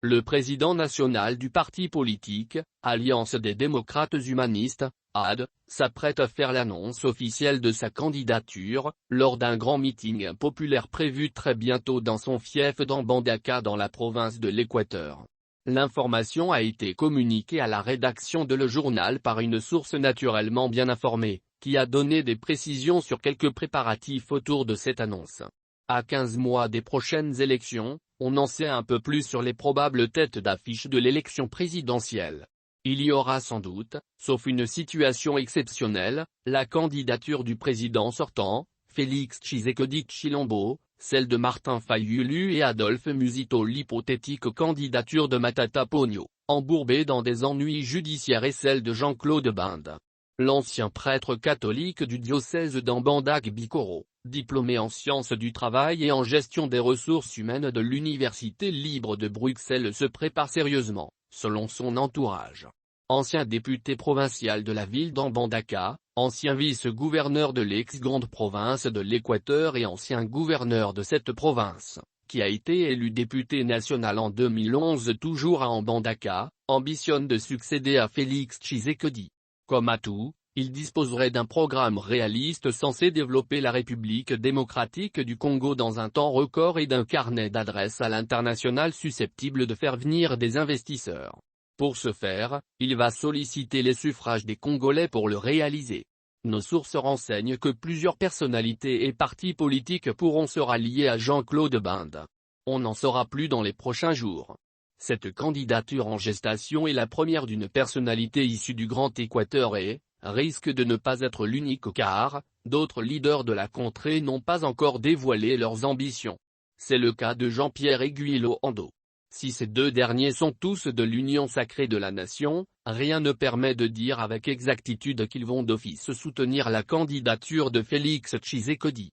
Le président national du parti politique, Alliance des démocrates humanistes, AD, s'apprête à faire l'annonce officielle de sa candidature, lors d'un grand meeting populaire prévu très bientôt dans son fief d'Ambandaka dans la province de l'Équateur. L'information a été communiquée à la rédaction de Le Journal par une source naturellement bien informée, qui a donné des précisions sur quelques préparatifs autour de cette annonce. À 15 mois des prochaines élections, on en sait un peu plus sur les probables têtes d'affiche de l'élection présidentielle. Il y aura sans doute, sauf une situation exceptionnelle, la candidature du président sortant, Félix Tshisekedi Tshilombo, celle de Martin Fayulu et Adolphe Musito, l'hypothétique candidature de Matata Ponyo, embourbée dans des ennuis judiciaires, et celle de Jean-Claude Binde. L'ancien prêtre catholique du diocèse d'Ambandak-Bikoro, diplômé en sciences du travail et en gestion des ressources humaines de l'Université libre de Bruxelles, se prépare sérieusement, selon son entourage. Ancien député provincial de la ville d'Ambandaka, ancien vice-gouverneur de l'ex-grande province de l'Équateur et ancien gouverneur de cette province, qui a été élu député national en 2011 toujours à Ambandaka, ambitionne de succéder à Félix Tshisekedi. Comme atout, il disposerait d'un programme réaliste censé développer la République démocratique du Congo dans un temps record et d'un carnet d'adresses à l'international susceptible de faire venir des investisseurs. Pour ce faire, il va solliciter les suffrages des Congolais pour le réaliser. Nos sources renseignent que plusieurs personnalités et partis politiques pourront se rallier à Jean-Claude Binde. On n'en saura plus dans les prochains jours. Cette candidature en gestation est la première d'une personnalité issue du Grand Équateur et risque de ne pas être l'unique car d'autres leaders de la contrée n'ont pas encore dévoilé leurs ambitions. C'est le cas de Jean-Pierre Aiguilo Ando. Si ces deux derniers sont tous de l'Union sacrée de la nation, rien ne permet de dire avec exactitude qu'ils vont d'office soutenir la candidature de Félix Tshisekedi.